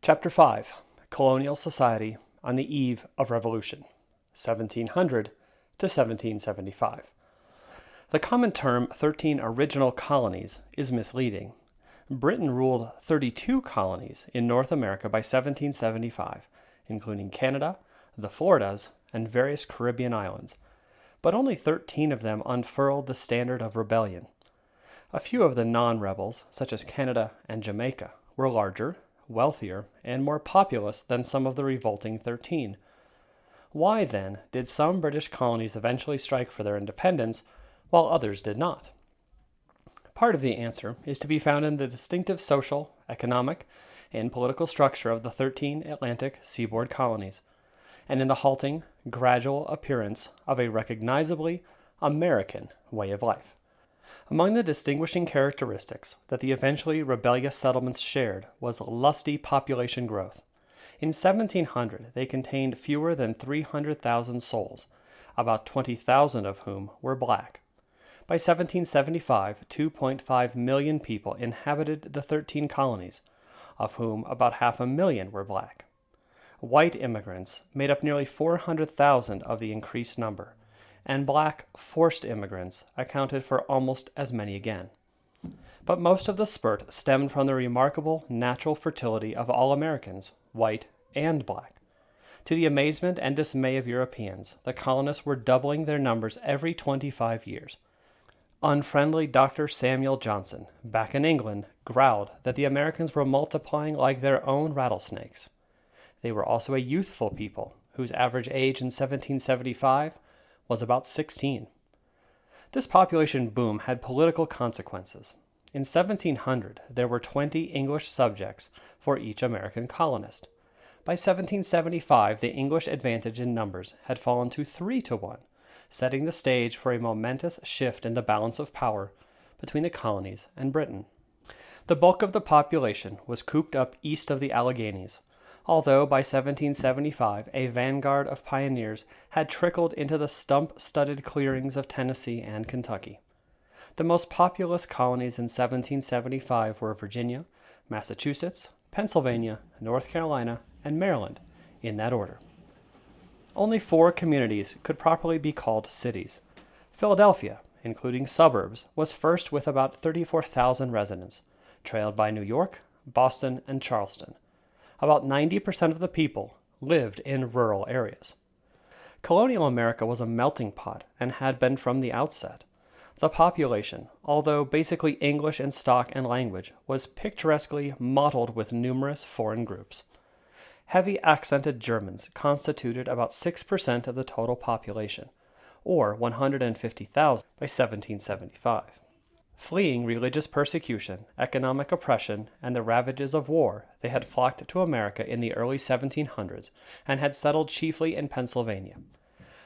Chapter 5. Colonial Society on the Eve of Revolution, 1700 to 1775. The common term 13 original colonies is misleading. Britain ruled 32 colonies in North America by 1775, including Canada, the Floridas, and various Caribbean islands, but only 13 of them unfurled the standard of rebellion. A few of the non-rebels, such as Canada and Jamaica, were larger, wealthier, and more populous than some of the revolting 13. Why, then, did some British colonies eventually strike for their independence, while others did not? Part of the answer is to be found in the distinctive social, economic, and political structure of the 13 Atlantic seaboard colonies, and in the halting, gradual appearance of a recognizably American way of life. Among the distinguishing characteristics that the eventually rebellious settlements shared was lusty population growth. In 1700, they contained fewer than 300,000 souls, about 20,000 of whom were black. By 1775, 2.5 million people inhabited the 13 colonies, of whom about 500,000 were black. White immigrants made up nearly 400,000 of the increased number, and black forced immigrants accounted for almost as many again. But most of the spurt stemmed from the remarkable natural fertility of all Americans, white and black. To the amazement and dismay of Europeans, the colonists were doubling their numbers every 25 years. Unfriendly Dr. Samuel Johnson, back in England, growled that the Americans were multiplying like their own rattlesnakes. They were also a youthful people, whose average age in 1775 was about 16. This population boom had political consequences. In 1700, there were 20 English subjects for each American colonist. By 1775, the English advantage in numbers had fallen to 3-1, setting the stage for a momentous shift in the balance of power between the colonies and Britain. The bulk of the population was cooped up east of the Alleghenies, although by 1775 a vanguard of pioneers had trickled into the stump-studded clearings of Tennessee and Kentucky. The most populous colonies in 1775 were Virginia, Massachusetts, Pennsylvania, North Carolina, and Maryland, in that order. Only 4 communities could properly be called cities. Philadelphia, including suburbs, was first with about 34,000 residents, trailed by New York, Boston, and Charleston. About 90% of the people lived in rural areas. Colonial America was a melting pot and had been from the outset. The population, although basically English in stock and language, was picturesquely mottled with numerous foreign groups. Heavy accented Germans constituted about 6% of the total population, or 150,000 by 1775. Fleeing religious persecution, economic oppression, and the ravages of war, they had flocked to America in the early 1700s and had settled chiefly in Pennsylvania.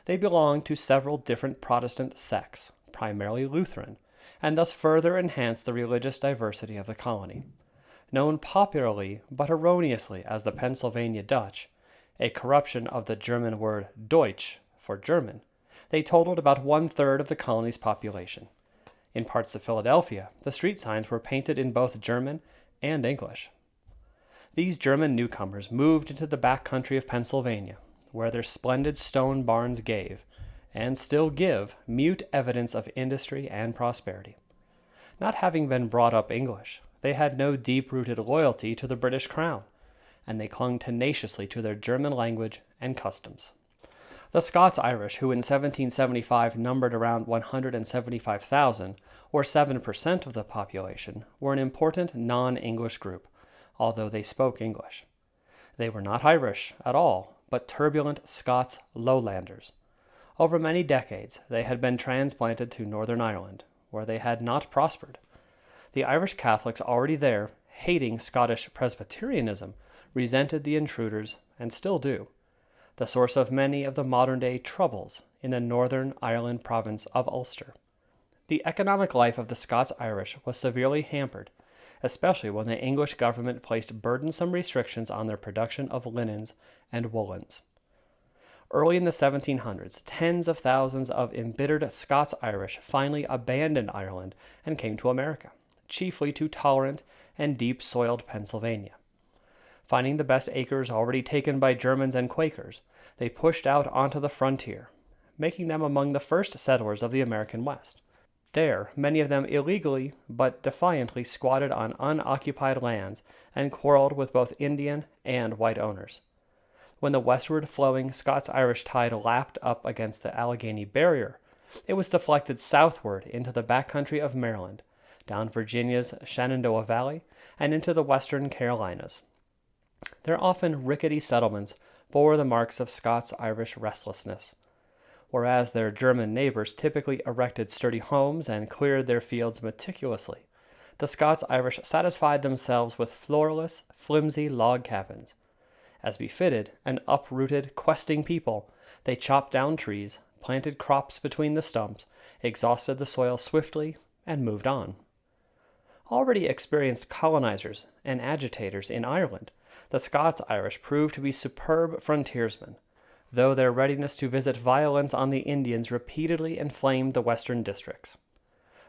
They belonged to several different Protestant sects, primarily Lutheran, and thus further enhanced the religious diversity of the colony. Known popularly but erroneously as the Pennsylvania Dutch, a corruption of the German word Deutsch for German, they totaled about 1/3 of the colony's population. In parts of Philadelphia, the street signs were painted in both German and English. These German newcomers moved into the back country of Pennsylvania, where their splendid stone barns gave, and still give, mute evidence of industry and prosperity. Not having been brought up English, they had no deep-rooted loyalty to the British crown, and they clung tenaciously to their German language and customs. The Scots-Irish, who in 1775 numbered around 175,000, or 7% of the population, were an important non-English group, although they spoke English. They were not Irish at all, but turbulent Scots lowlanders. Over many decades, they had been transplanted to Northern Ireland, where they had not prospered. The Irish Catholics already there, hating Scottish Presbyterianism, resented the intruders and still do, the source of many of the modern-day troubles in the Northern Ireland province of Ulster. The economic life of the Scots-Irish was severely hampered, especially when the English government placed burdensome restrictions on their production of linens and woolens. Early in the 1700s, tens of thousands of embittered Scots-Irish finally abandoned Ireland and came to America, chiefly to tolerant and deep-soiled Pennsylvania. Finding the best acres already taken by Germans and Quakers, they pushed out onto the frontier, making them among the first settlers of the American West. There, many of them illegally but defiantly squatted on unoccupied lands and quarreled with both Indian and white owners. When the westward flowing Scots-Irish tide lapped up against the Allegheny Barrier, it was deflected southward into the backcountry of Maryland, down Virginia's Shenandoah Valley, and into the western Carolinas. Their often rickety settlements bore the marks of Scots-Irish restlessness. Whereas their German neighbors typically erected sturdy homes and cleared their fields meticulously, the Scots-Irish satisfied themselves with floorless, flimsy log cabins. As befitted an uprooted, questing people, they chopped down trees, planted crops between the stumps, exhausted the soil swiftly, and moved on. Already experienced colonizers and agitators in Ireland, the Scots-Irish proved to be superb frontiersmen, though their readiness to visit violence on the Indians repeatedly inflamed the western districts.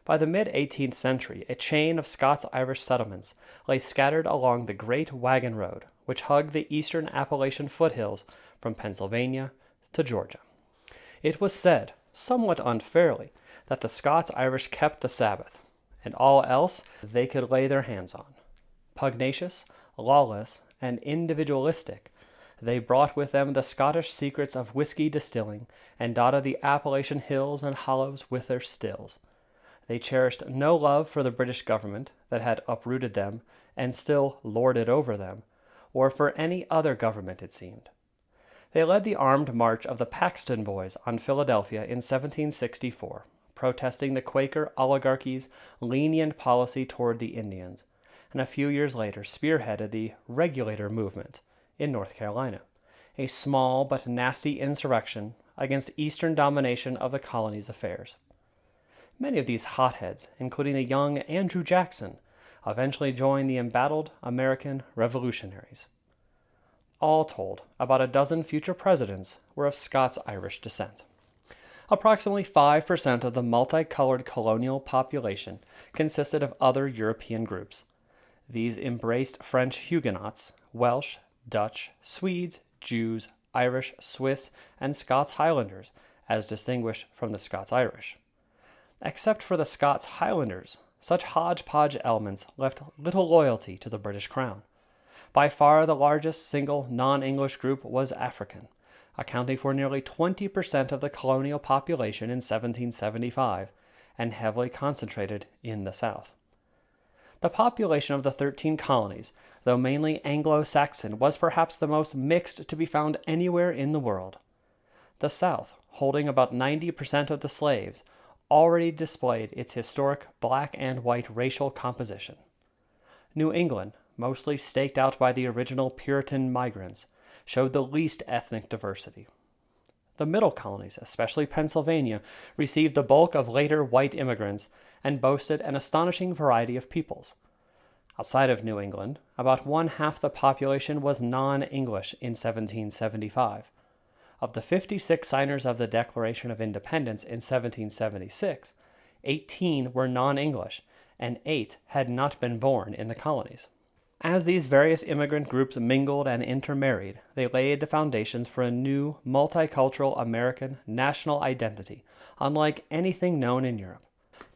By the mid-18th century, a chain of Scots-Irish settlements lay scattered along the Great Wagon Road, which hugged the eastern Appalachian foothills from Pennsylvania to Georgia. It was said, somewhat unfairly, that the Scots-Irish kept the Sabbath, and all else they could lay their hands on. Pugnacious, lawless, and individualistic, they brought with them the Scottish secrets of whiskey distilling, and dotted the Appalachian hills and hollows with their stills. They cherished no love for the British government that had uprooted them and still lorded over them, or for any other government, it seemed. They led the armed march of the Paxton Boys on Philadelphia in 1764, protesting the Quaker oligarchy's lenient policy toward the Indians, and a few years later spearheaded the Regulator movement in North Carolina, a small but nasty insurrection against Eastern domination of the colony's affairs. Many of these hotheads, including the young Andrew Jackson, eventually joined the embattled American revolutionaries. All told, about a dozen future presidents were of Scots-Irish descent. Approximately 5% of the multicolored colonial population consisted of other European groups. These embraced French Huguenots, Welsh, Dutch, Swedes, Jews, Irish, Swiss, and Scots Highlanders, as distinguished from the Scots-Irish. Except for the Scots Highlanders, such hodgepodge elements left little loyalty to the British Crown. By far the largest single non-English group was African, accounting for nearly 20% of the colonial population in 1775, and heavily concentrated in the South. The population of the 13 colonies, though mainly Anglo-Saxon, was perhaps the most mixed to be found anywhere in the world. The South, holding about 90% of the slaves, already displayed its historic black and white racial composition. New England, mostly staked out by the original Puritan migrants, showed the least ethnic diversity. The middle colonies, especially Pennsylvania, received the bulk of later white immigrants and boasted an astonishing variety of peoples. Outside of New England, about one-half the population was non-English in 1775. Of the 56 signers of the Declaration of Independence in 1776, 18 were non-English, and 8 had not been born in the colonies. As these various immigrant groups mingled and intermarried, they laid the foundations for a new, multicultural American national identity, unlike anything known in Europe.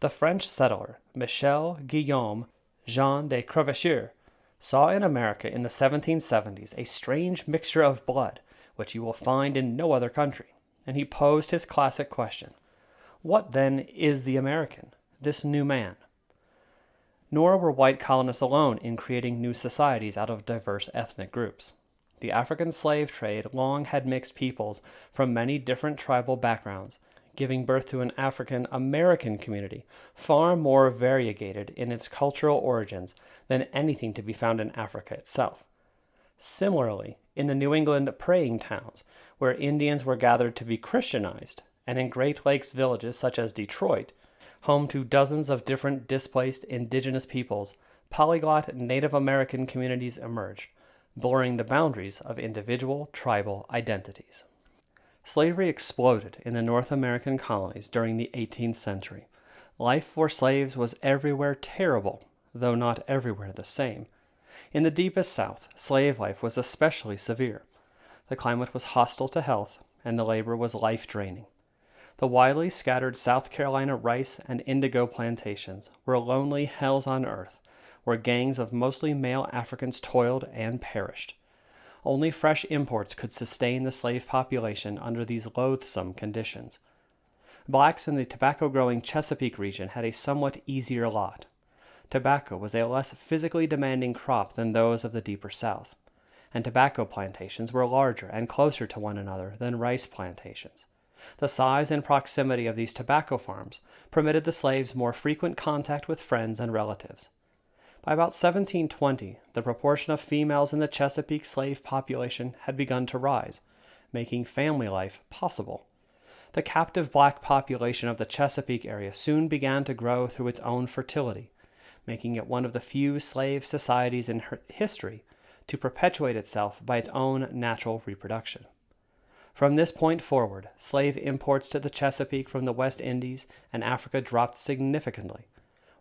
The French settler, Michel Guillaume Jean de Crèvecœur, saw in America in the 1770s a strange mixture of blood, which you will find in no other country, and he posed his classic question: what then is the American, this new man? Nor were white colonists alone in creating new societies out of diverse ethnic groups. The African slave trade long had mixed peoples from many different tribal backgrounds, giving birth to an African American community far more variegated in its cultural origins than anything to be found in Africa itself. Similarly, in the New England praying towns, where Indians were gathered to be Christianized, and in Great Lakes villages such as Detroit, home to dozens of different displaced indigenous peoples, polyglot Native American communities emerged, blurring the boundaries of individual tribal identities. Slavery exploded in the North American colonies during the 18th century. Life for slaves was everywhere terrible, though not everywhere the same. In the deepest South, slave life was especially severe. The climate was hostile to health, and the labor was life-draining. The widely scattered South Carolina rice and indigo plantations were lonely hells on earth, where gangs of mostly male Africans toiled and perished. Only fresh imports could sustain the slave population under these loathsome conditions. Blacks in the tobacco-growing Chesapeake region had a somewhat easier lot. Tobacco was a less physically demanding crop than those of the deeper South, and tobacco plantations were larger and closer to one another than rice plantations. The size and proximity of these tobacco farms permitted the slaves more frequent contact with friends and relatives. By about 1720, the proportion of females in the Chesapeake slave population had begun to rise, making family life possible. The captive black population of the Chesapeake area soon began to grow through its own fertility, making it one of the few slave societies in history to perpetuate itself by its own natural reproduction. From this point forward, slave imports to the Chesapeake from the West Indies and Africa dropped significantly,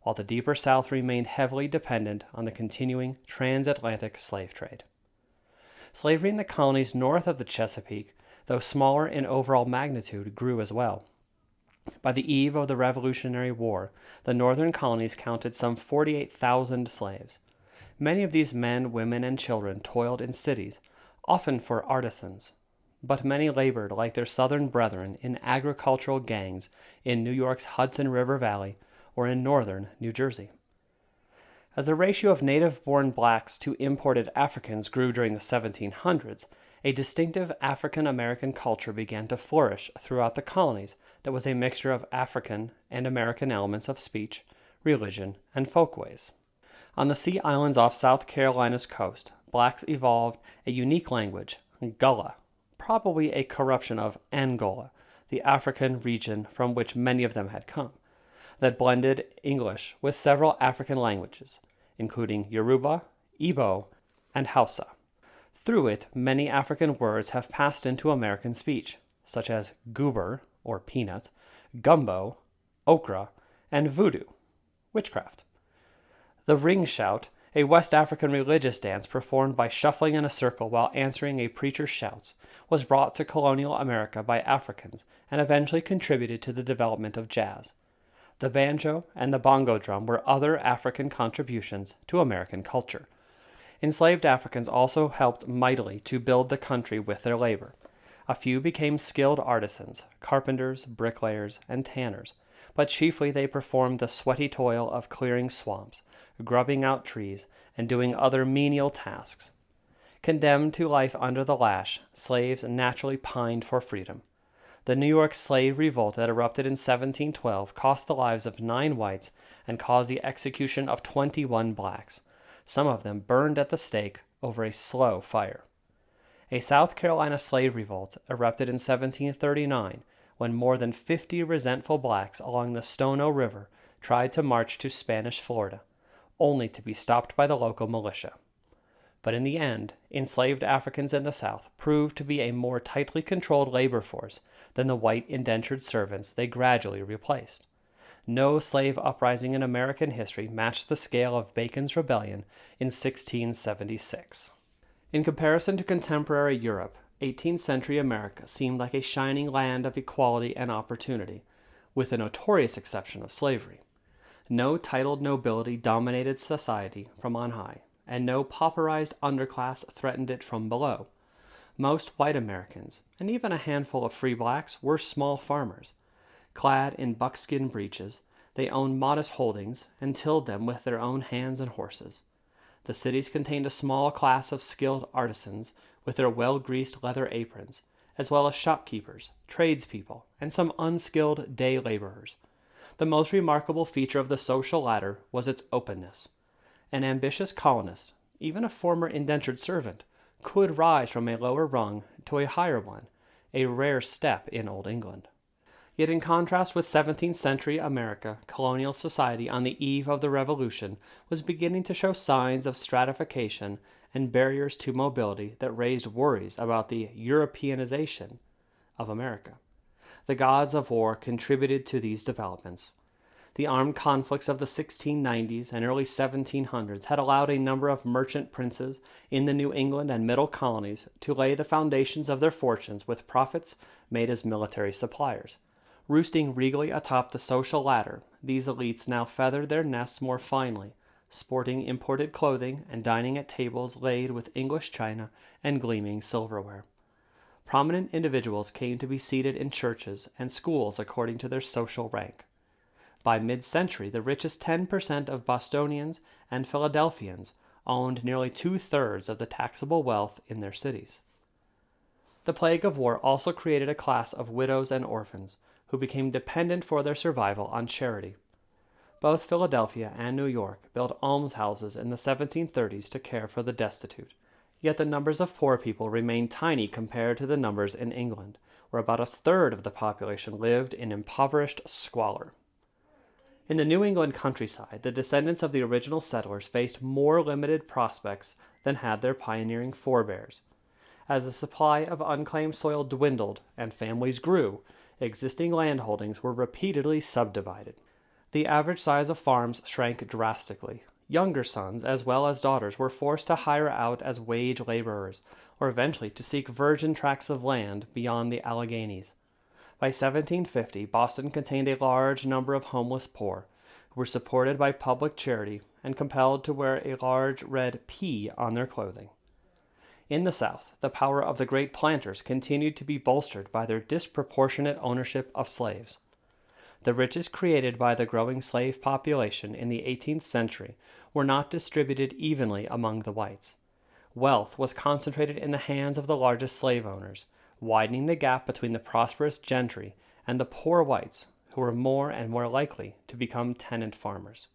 while the deeper South remained heavily dependent on the continuing transatlantic slave trade. Slavery in the colonies north of the Chesapeake, though smaller in overall magnitude, grew as well. By the eve of the Revolutionary War, the northern colonies counted some 48,000 slaves. Many of these men, women, and children toiled in cities, often for artisans, but many labored like their southern brethren in agricultural gangs in New York's Hudson River Valley or in northern New Jersey. As the ratio of native-born blacks to imported Africans grew during the 1700s, a distinctive African-American culture began to flourish throughout the colonies that was a mixture of African and American elements of speech, religion, and folkways. On the sea islands off South Carolina's coast, blacks evolved a unique language, Gullah, probably a corruption of Angola, the African region from which many of them had come, that blended English with several African languages, including Yoruba, Igbo, and Hausa. Through it, many African words have passed into American speech, such as goober, or peanut, gumbo, okra, and voodoo, witchcraft. The ring shout, a West African religious dance performed by shuffling in a circle while answering a preacher's shouts, was brought to colonial America by Africans and eventually contributed to the development of jazz. The banjo and the bongo drum were other African contributions to American culture. Enslaved Africans also helped mightily to build the country with their labor. A few became skilled artisans, carpenters, bricklayers, and tanners, but chiefly they performed the sweaty toil of clearing swamps, grubbing out trees, and doing other menial tasks. Condemned to life under the lash, slaves naturally pined for freedom. The New York slave revolt that erupted in 1712 cost the lives of 9 whites and caused the execution of 21 blacks, some of them burned at the stake over a slow fire. A South Carolina slave revolt erupted in 1739 when more than 50 resentful blacks along the Stono River tried to march to Spanish Florida, only to be stopped by the local militia. But in the end, enslaved Africans in the South proved to be a more tightly controlled labor force than the white indentured servants they gradually replaced. No slave uprising in American history matched the scale of Bacon's Rebellion in 1676. In comparison to contemporary Europe, 18th century America seemed like a shining land of equality and opportunity, with the notorious exception of slavery. No titled nobility dominated society from on high, and no pauperized underclass threatened it from below. Most white Americans, and even a handful of free blacks, were small farmers. Clad in buckskin breeches, they owned modest holdings and tilled them with their own hands and horses. The cities contained a small class of skilled artisans with their well-greased leather aprons, as well as shopkeepers, tradespeople, and some unskilled day laborers. The most remarkable feature of the social ladder was its openness. An ambitious colonist, even a former indentured servant, could rise from a lower rung to a higher one, a rare step in Old England. Yet in contrast with 17th century America, colonial society on the eve of the Revolution was beginning to show signs of stratification and barriers to mobility that raised worries about the Europeanization of America. The gods of war contributed to these developments. The armed conflicts of the 1690s and early 1700s had allowed a number of merchant princes in the New England and Middle colonies to lay the foundations of their fortunes with profits made as military suppliers. Roosting regally atop the social ladder, these elites now feathered their nests more finely, sporting imported clothing and dining at tables laid with English china and gleaming silverware. Prominent individuals came to be seated in churches and schools according to their social rank. By mid-century, the richest 10% of Bostonians and Philadelphians owned nearly two-thirds of the taxable wealth in their cities. The plague of war also created a class of widows and orphans who became dependent for their survival on charity. Both Philadelphia and New York built almshouses in the 1730s to care for the destitute, yet the numbers of poor people remained tiny compared to the numbers in England, where about a third of the population lived in impoverished squalor. In the New England countryside, the descendants of the original settlers faced more limited prospects than had their pioneering forebears. As the supply of unclaimed soil dwindled and families grew, existing landholdings were repeatedly subdivided. The average size of farms shrank drastically. Younger sons as well as daughters were forced to hire out as wage laborers, or eventually to seek virgin tracts of land beyond the Alleghenies. By 1750, Boston contained a large number of homeless poor, who were supported by public charity and compelled to wear a large red P on their clothing. In the South, the power of the great planters continued to be bolstered by their disproportionate ownership of slaves. The riches created by the growing slave population in the 18th century were not distributed evenly among the whites. Wealth was concentrated in the hands of the largest slave owners, widening the gap between the prosperous gentry and the poor whites, who were more and more likely to become tenant farmers.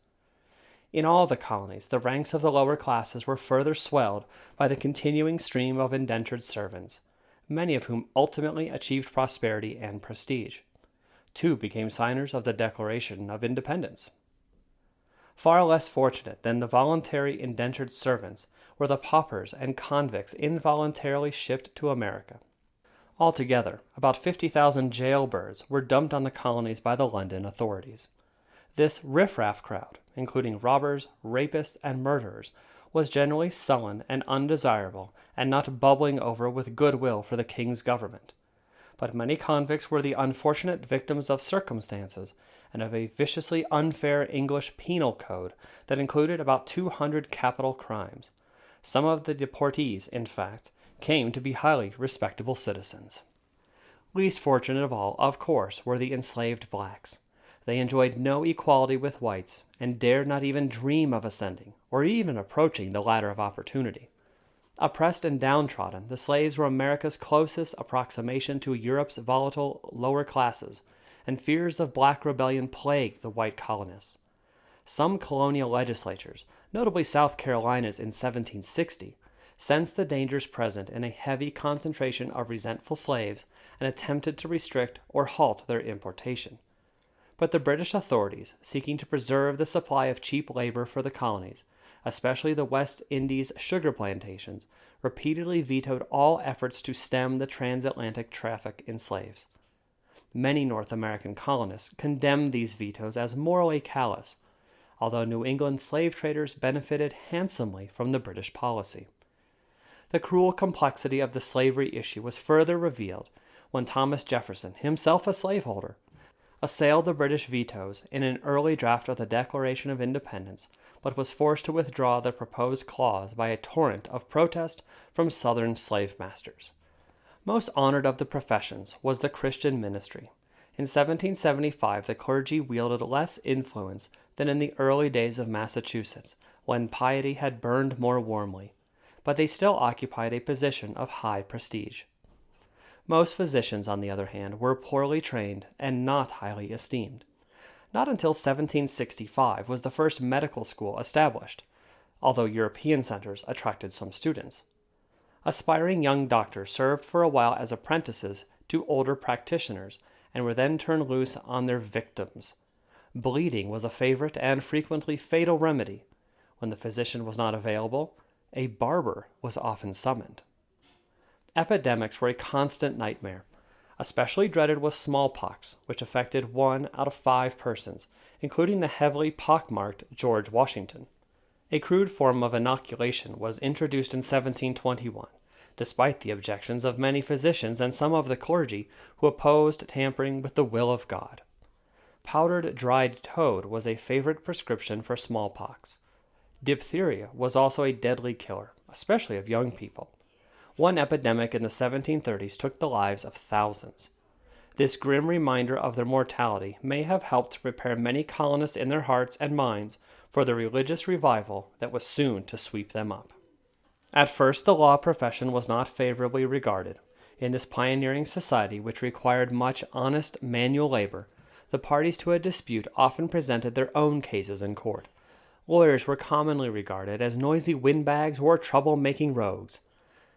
In all the colonies, the ranks of the lower classes were further swelled by the continuing stream of indentured servants, many of whom ultimately achieved prosperity and prestige. Two became signers of the Declaration of Independence. Far less fortunate than the voluntary indentured servants were the paupers and convicts involuntarily shipped to America. Altogether, about 50,000 jailbirds were dumped on the colonies by the London authorities. This riffraff crowd, including robbers, rapists, and murderers, was generally sullen and undesirable and not bubbling over with goodwill for the king's government. But many convicts were the unfortunate victims of circumstances and of a viciously unfair English penal code that included about 200 capital crimes. Some of the deportees, in fact, came to be highly respectable citizens. Least fortunate of all, of course, were the enslaved blacks. They enjoyed no equality with whites and dared not even dream of ascending or even approaching the ladder of opportunity. Oppressed and downtrodden, the slaves were America's closest approximation to Europe's volatile lower classes, and fears of black rebellion plagued the white colonists. Some colonial legislatures, notably South Carolina's in 1760, sensed the dangers present in a heavy concentration of resentful slaves and attempted to restrict or halt their importation. But the British authorities, seeking to preserve the supply of cheap labor for the colonies, especially the West Indies sugar plantations, repeatedly vetoed all efforts to stem the transatlantic traffic in slaves. Many North American colonists condemned these vetoes as morally callous, although New England slave traders benefited handsomely from the British policy. The cruel complexity of the slavery issue was further revealed when Thomas Jefferson, himself a slaveholder, assailed the British vetoes in an early draft of the Declaration of Independence, but was forced to withdraw the proposed clause by a torrent of protest from Southern slave masters. Most honored of the professions was the Christian ministry. In 1775, the clergy wielded less influence than in the early days of Massachusetts, when piety had burned more warmly, but they still occupied a position of high prestige. Most physicians, on the other hand, were poorly trained and not highly esteemed. Not until 1765 was the first medical school established, although European centers attracted some students. Aspiring young doctors served for a while as apprentices to older practitioners and were then turned loose on their victims. Bleeding was a favorite and frequently fatal remedy. When the physician was not available, a barber was often summoned. Epidemics were a constant nightmare. Especially dreaded was smallpox, which affected 1 out of 5 persons, including the heavily pockmarked George Washington. A crude form of inoculation was introduced in 1721, despite the objections of many physicians and some of the clergy who opposed tampering with the will of God. Powdered dried toad was a favorite prescription for smallpox. Diphtheria was also a deadly killer, especially of young people. One epidemic in the 1730s took the lives of thousands. This grim reminder of their mortality may have helped to prepare many colonists in their hearts and minds for the religious revival that was soon to sweep them up. At first, the law profession was not favorably regarded. In this pioneering society, which required much honest manual labor, the parties to a dispute often presented their own cases in court. Lawyers were commonly regarded as noisy windbags or trouble-making rogues.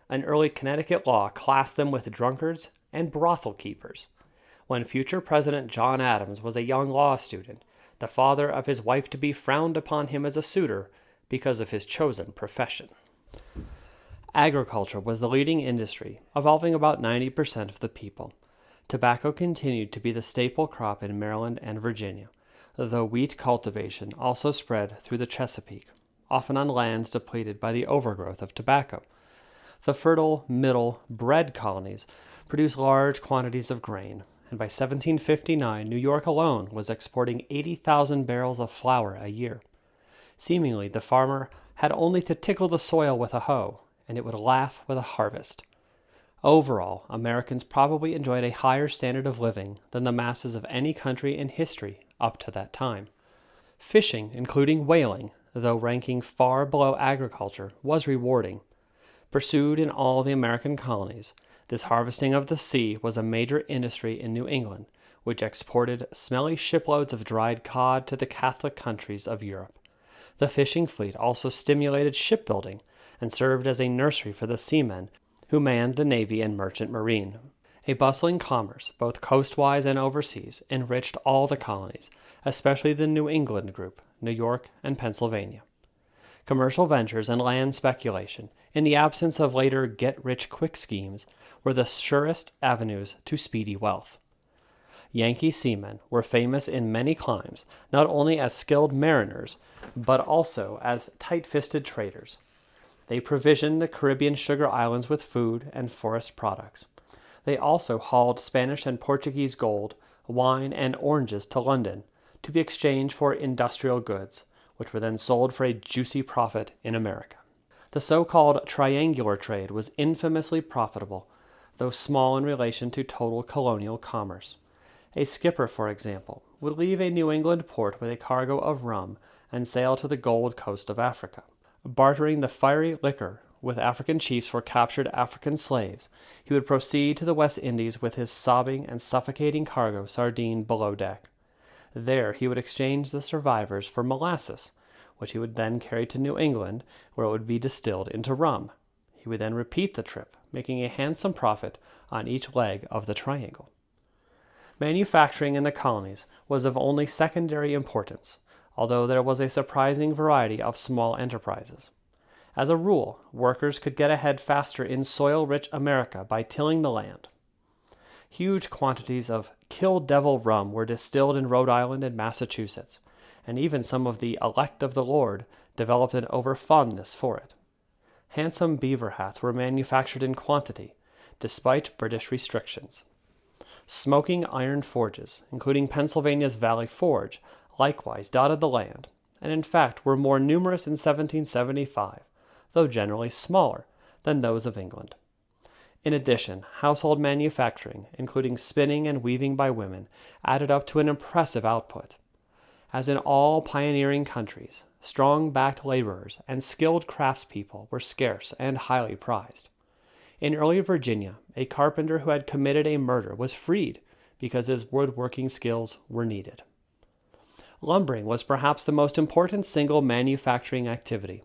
An early Connecticut law classed them with drunkards and brothel keepers. When future President John Adams was a young law student, the father of his wife-to-be frowned upon him as a suitor because of his chosen profession. Agriculture was the leading industry, involving about 90% of the people. Tobacco continued to be the staple crop in Maryland and Virginia, though wheat cultivation also spread through the Chesapeake, often on lands depleted by the overgrowth of tobacco. The fertile Middle bread colonies produced large quantities of grain, and by 1759 New York alone was exporting 80,000 barrels of flour a year. Seemingly, the farmer had only to tickle the soil with a hoe, and it would laugh with a harvest. Overall, Americans probably enjoyed a higher standard of living than the masses of any country in history up to that time. Fishing, including whaling, though ranking far below agriculture, was rewarding. Pursued in all the American colonies, this harvesting of the sea was a major industry in New England, which exported smelly shiploads of dried cod to the Catholic countries of Europe. The fishing fleet also stimulated shipbuilding and served as a nursery for the seamen who manned the Navy and Merchant Marine. A bustling commerce, both coastwise and overseas, enriched all the colonies, especially the New England group, New York and Pennsylvania. Commercial ventures and land speculation, in the absence of later get-rich-quick schemes, were the surest avenues to speedy wealth. Yankee seamen were famous in many climes, not only as skilled mariners, but also as tight-fisted traders. They provisioned the Caribbean sugar islands with food and forest products. They also hauled Spanish and Portuguese gold, wine, and oranges to London to be exchanged for industrial goods, which were then sold for a juicy profit in America. The so-called triangular trade was infamously profitable, though small in relation to total colonial commerce. A skipper, for example, would leave a New England port with a cargo of rum and sail to the Gold Coast of Africa. Bartering the fiery liquor with African chiefs for captured African slaves, he would proceed to the West Indies with his sobbing and suffocating cargo sardined below deck. There he would exchange the survivors for molasses, which he would then carry to New England, where it would be distilled into rum. He would then repeat the trip, making a handsome profit on each leg of the triangle. Manufacturing in the colonies was of only secondary importance, although there was a surprising variety of small enterprises. As a rule, workers could get ahead faster in soil-rich America by tilling the land. Huge quantities of Kill Devil rum were distilled in Rhode Island and Massachusetts, and even some of the elect of the Lord developed an over-fondness for it. Handsome beaver hats were manufactured in quantity, despite British restrictions. Smoking iron forges, including Pennsylvania's Valley Forge, likewise dotted the land, and in fact were more numerous in 1775, though generally smaller than those of England. In addition, household manufacturing, including spinning and weaving by women, added up to an impressive output. As in all pioneering countries, strong-backed laborers and skilled craftspeople were scarce and highly prized. In early Virginia, a carpenter who had committed a murder was freed because his woodworking skills were needed. Lumbering was perhaps the most important single manufacturing activity.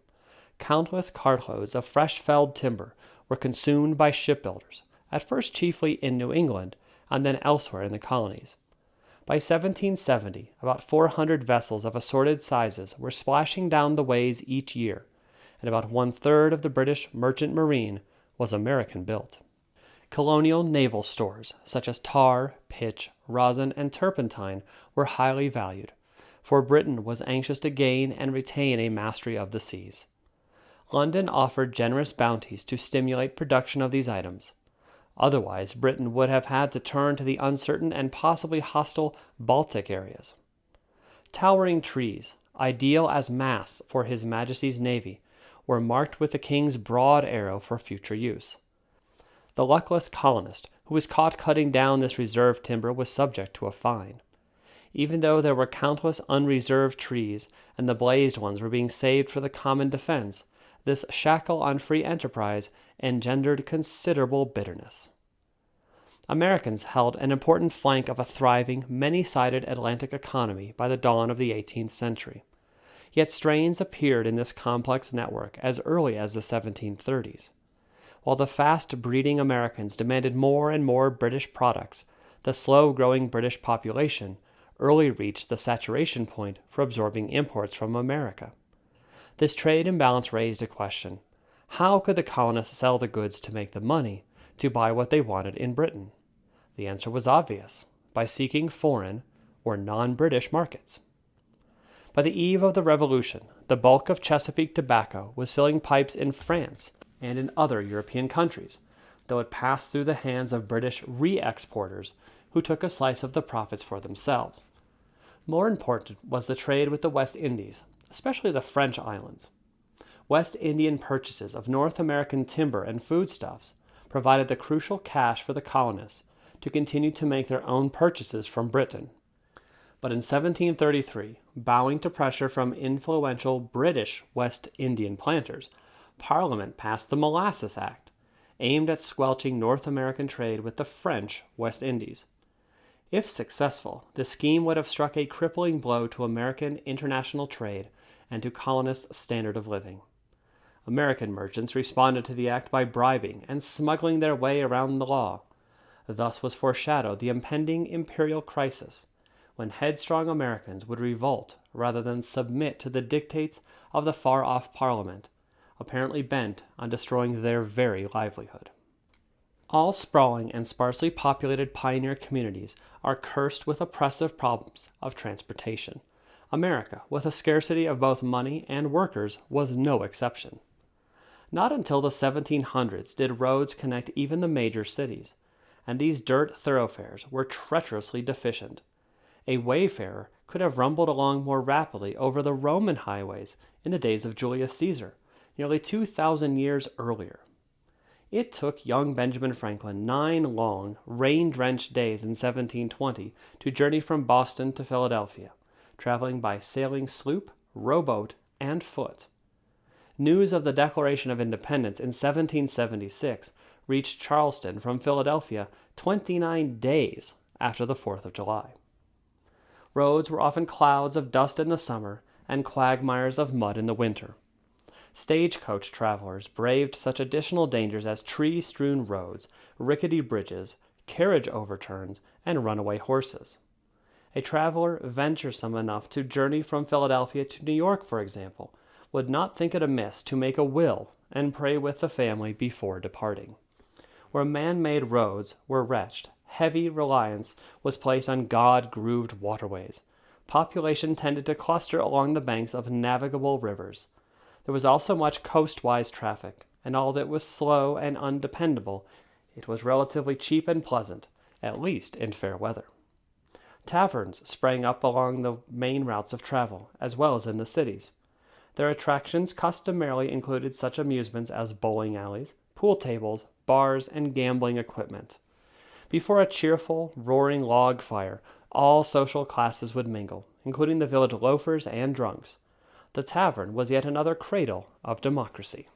Countless cartloads of fresh-felled timber were consumed by shipbuilders, at first chiefly in New England and then elsewhere in the colonies. By 1770, about 400 vessels of assorted sizes were splashing down the ways each year, and about one-third of the British merchant marine was American-built. Colonial naval stores, such as tar, pitch, rosin, and turpentine, were highly valued, for Britain was anxious to gain and retain a mastery of the seas. London offered generous bounties to stimulate production of these items. Otherwise, Britain would have had to turn to the uncertain and possibly hostile Baltic areas. Towering trees, ideal as masts for His Majesty's navy, were marked with the king's broad arrow for future use. The luckless colonist who was caught cutting down this reserve timber was subject to a fine. Even though there were countless unreserved trees and the blazed ones were being saved for the common defense, this shackle on free enterprise engendered considerable bitterness. Americans held an important flank of a thriving, many-sided Atlantic economy by the dawn of the 18th century. Yet strains appeared in this complex network as early as the 1730s. While the fast-breeding Americans demanded more and more British products, the slow-growing British population early reached the saturation point for absorbing imports from America. This trade imbalance raised a question. How could the colonists sell the goods to make the money to buy what they wanted in Britain? The answer was obvious, by seeking foreign or non-British markets. By the eve of the Revolution, the bulk of Chesapeake tobacco was filling pipes in France and in other European countries, though it passed through the hands of British re-exporters who took a slice of the profits for themselves. More important was the trade with the West Indies, especially the French islands. West Indian purchases of North American timber and foodstuffs provided the crucial cash for the colonists to continue to make their own purchases from Britain. But in 1733, bowing to pressure from influential British West Indian planters, Parliament passed the Molasses Act, aimed at squelching North American trade with the French West Indies. If successful, the scheme would have struck a crippling blow to American international trade and to colonists' standard of living. American merchants responded to the act by bribing and smuggling their way around the law. Thus was foreshadowed the impending imperial crisis, when headstrong Americans would revolt rather than submit to the dictates of the far-off Parliament, apparently bent on destroying their very livelihood. All sprawling and sparsely populated pioneer communities are cursed with oppressive problems of transportation. America, with a scarcity of both money and workers, was no exception. Not until the 1700s did roads connect even the major cities, and these dirt thoroughfares were treacherously deficient. A wayfarer could have rumbled along more rapidly over the Roman highways in the days of Julius Caesar, nearly 2,000 years earlier. It took young Benjamin Franklin 9 long, rain-drenched days in 1720 to journey from Boston to Philadelphia, traveling by sailing sloop, rowboat, and foot. News of the Declaration of Independence in 1776 reached Charleston from Philadelphia 29 days after the 4th of July. Roads were often clouds of dust in the summer and quagmires of mud in the winter. Stagecoach travelers braved such additional dangers as tree-strewn roads, rickety bridges, carriage overturns, and runaway horses. A traveler venturesome enough to journey from Philadelphia to New York, for example, would not think it amiss to make a will and pray with the family before departing. Where man-made roads were wretched, heavy reliance was placed on God-grooved waterways. Population tended to cluster along the banks of navigable rivers. There was also much coastwise traffic, and although it was slow and undependable, it was relatively cheap and pleasant, at least in fair weather. Taverns sprang up along the main routes of travel, as well as in the cities. Their attractions customarily included such amusements as bowling alleys, pool tables, bars, and gambling equipment. Before a cheerful, roaring log fire, all social classes would mingle, including the village loafers and drunks. The tavern was yet another cradle of democracy.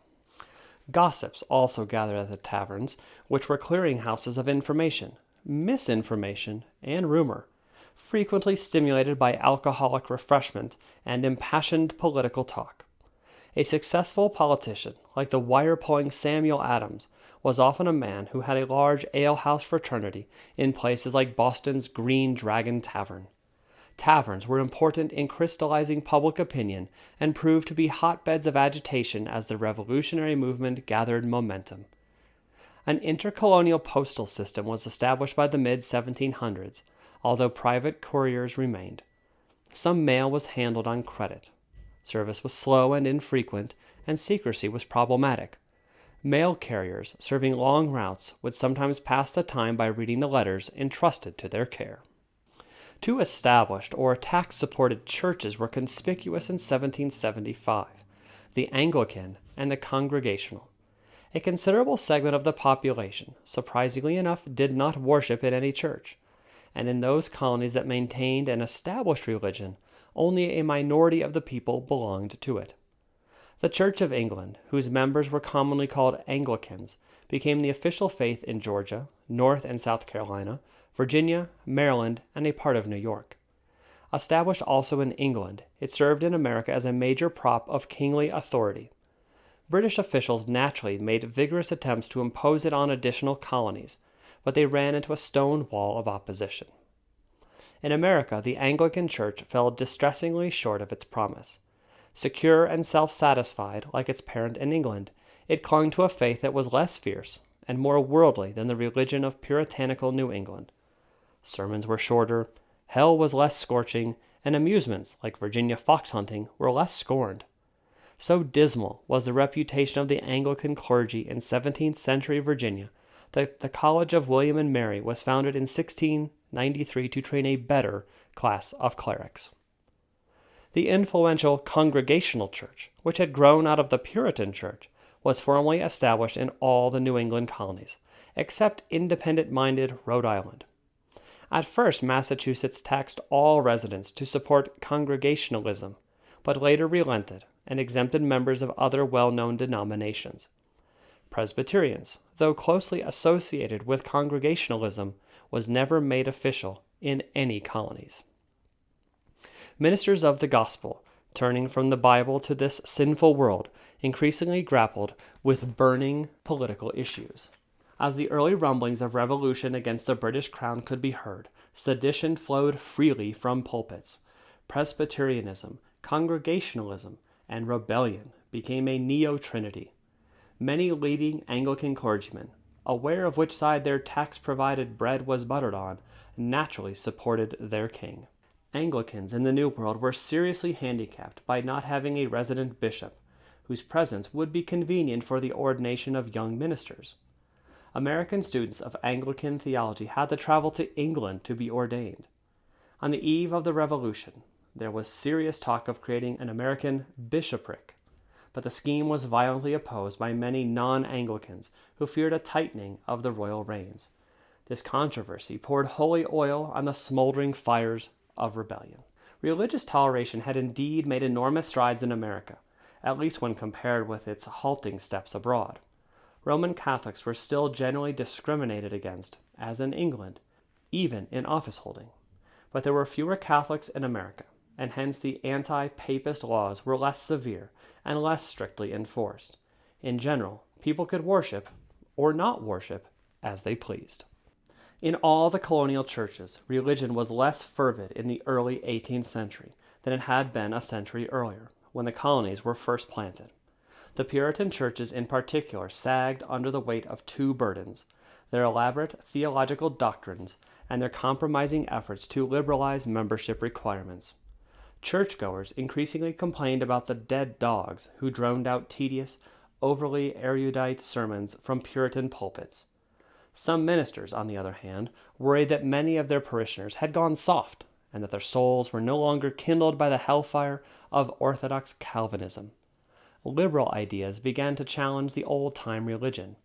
Gossips also gathered at the taverns, which were clearinghouses of information, misinformation, and rumor, frequently stimulated by alcoholic refreshment and impassioned political talk. A successful politician, like the wire-pulling Samuel Adams, was often a man who had a large alehouse fraternity in places like Boston's Green Dragon Tavern. Taverns were important in crystallizing public opinion and proved to be hotbeds of agitation as the revolutionary movement gathered momentum. An intercolonial postal system was established by the mid-1700s, although private couriers remained. Some mail was handled on credit. Service was slow and infrequent, and secrecy was problematic. Mail carriers serving long routes would sometimes pass the time by reading the letters entrusted to their care. Two established or tax-supported churches were conspicuous in 1775, the Anglican and the Congregational. A considerable segment of the population, surprisingly enough, did not worship in any church, and in those colonies that maintained an established religion, only a minority of the people belonged to it. The Church of England, whose members were commonly called Anglicans, became the official faith in Georgia, North and South Carolina, Virginia, Maryland, and a part of New York. Established also in England, it served in America as a major prop of kingly authority. British officials naturally made vigorous attempts to impose it on additional colonies, but they ran into a stone wall of opposition. In America, the Anglican Church fell distressingly short of its promise. Secure and self-satisfied, like its parent in England, it clung to a faith that was less fierce and more worldly than the religion of puritanical New England. Sermons were shorter, hell was less scorching, and amusements, like Virginia fox hunting, were less scorned. So dismal was the reputation of the Anglican clergy in 17th century Virginia that the College of William and Mary was founded in 1693 to train a better class of clerics. The influential Congregational Church, which had grown out of the Puritan Church, was formally established in all the New England colonies, except independent-minded Rhode Island. At first, Massachusetts taxed all residents to support Congregationalism, but later relented and exempted members of other well-known denominations. Presbyterians, though closely associated with Congregationalism, was never made official in any colonies. Ministers of the gospel, turning from the Bible to this sinful world, increasingly grappled with burning political issues. As the early rumblings of revolution against the British crown could be heard, sedition flowed freely from pulpits. Presbyterianism, Congregationalism, and rebellion became a neo-trinity. Many leading Anglican clergymen, aware of which side their tax-provided bread was buttered on, naturally supported their king. Anglicans in the New World were seriously handicapped by not having a resident bishop, whose presence would be convenient for the ordination of young ministers. American students of Anglican theology had to travel to England to be ordained. On the eve of the Revolution, there was serious talk of creating an American bishopric, but the scheme was violently opposed by many non-Anglicans who feared a tightening of the royal reins. This controversy poured holy oil on the smoldering fires of rebellion. Religious toleration had indeed made enormous strides in America, at least when compared with its halting steps abroad. Roman Catholics were still generally discriminated against, as in England, even in office holding. But there were fewer Catholics in America, and hence the anti-papist laws were less severe and less strictly enforced. In general, people could worship, or not worship, as they pleased. In all the colonial churches, religion was less fervid in the early 18th century than it had been a century earlier, when the colonies were first planted. The Puritan churches in particular sagged under the weight of two burdens: their elaborate theological doctrines and their compromising efforts to liberalize membership requirements. Churchgoers increasingly complained about the dead dogs who droned out tedious, overly erudite sermons from Puritan pulpits. Some ministers, on the other hand, worried that many of their parishioners had gone soft and that their souls were no longer kindled by the hellfire of orthodox Calvinism. Liberal ideas began to challenge the old-time religion.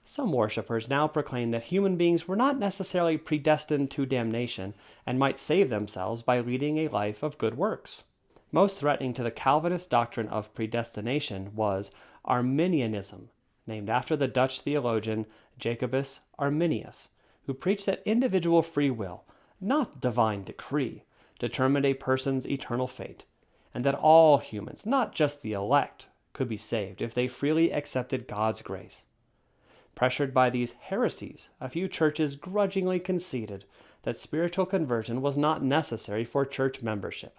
Some worshippers now proclaimed that human beings were not necessarily predestined to damnation and might save themselves by leading a life of good works. Most threatening to the Calvinist doctrine of predestination was Arminianism, named after the Dutch theologian Jacobus Arminius, who preached that individual free will, not divine decree, determined a person's eternal fate, and that all humans, not just the elect, could be saved if they freely accepted God's grace. Pressured by these heresies, a few churches grudgingly conceded that spiritual conversion was not necessary for church membership.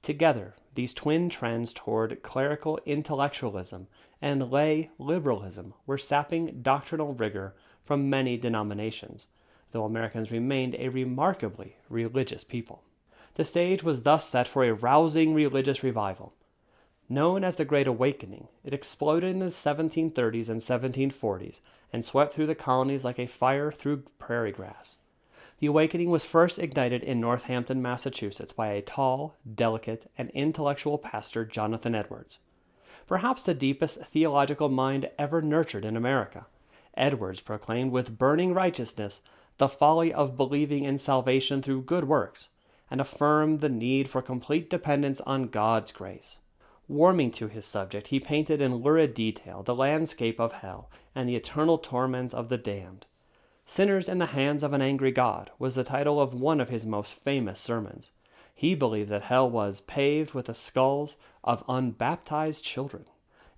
Together, these twin trends toward clerical intellectualism and lay liberalism were sapping doctrinal rigor from many denominations, though Americans remained a remarkably religious people. The stage was thus set for a rousing religious revival. Known as the Great Awakening, it exploded in the 1730s and 1740s and swept through the colonies like a fire through prairie grass. The awakening was first ignited in Northampton, Massachusetts by a tall, delicate, and intellectual pastor, Jonathan Edwards. Perhaps the deepest theological mind ever nurtured in America, Edwards proclaimed with burning righteousness the folly of believing in salvation through good works, and affirmed the need for complete dependence on God's grace. Warming to his subject, he painted in lurid detail the landscape of hell and the eternal torments of the damned. Sinners in the Hands of an Angry God was the title of one of his most famous sermons. He believed that hell was paved with the skulls of unbaptized children.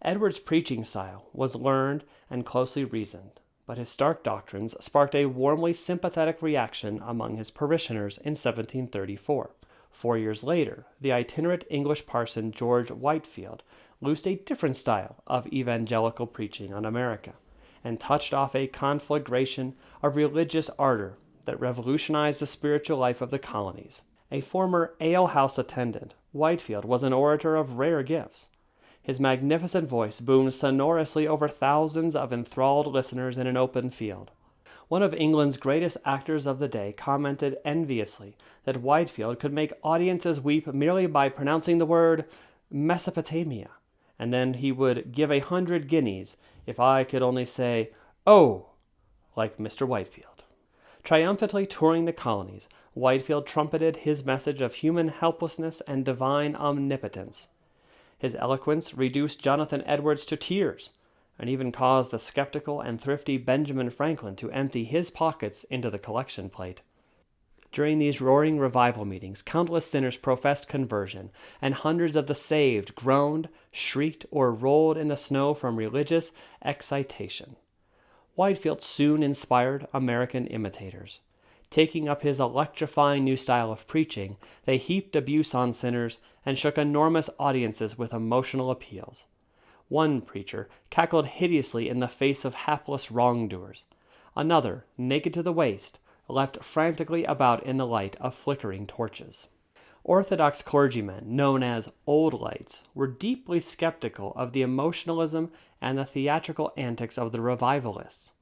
Edwards' preaching style was learned and closely reasoned, but his stark doctrines sparked a warmly sympathetic reaction among his parishioners in 1734. 4 years later, the itinerant English parson George Whitefield loosed a different style of evangelical preaching on America, and touched off a conflagration of religious ardor that revolutionized the spiritual life of the colonies. A former alehouse attendant, Whitefield was an orator of rare gifts. His magnificent voice boomed sonorously over thousands of enthralled listeners in an open field. One of England's greatest actors of the day commented enviously that Whitefield could make audiences weep merely by pronouncing the word Mesopotamia, and then he would give 100 guineas if I could only say, "Oh," like Mr. Whitefield. Triumphantly touring the colonies, Whitefield trumpeted his message of human helplessness and divine omnipotence. His eloquence reduced Jonathan Edwards to tears, and even caused the skeptical and thrifty Benjamin Franklin to empty his pockets into the collection plate. During these roaring revival meetings, countless sinners professed conversion, and hundreds of the saved groaned, shrieked, or rolled in the snow from religious excitation. Whitefield soon inspired American imitators. Taking up his electrifying new style of preaching, they heaped abuse on sinners and shook enormous audiences with emotional appeals. One preacher cackled hideously in the face of hapless wrongdoers. Another, naked to the waist, leapt frantically about in the light of flickering torches. Orthodox clergymen, known as Old Lights, were deeply skeptical of the emotionalism and the theatrical antics of the revivalists.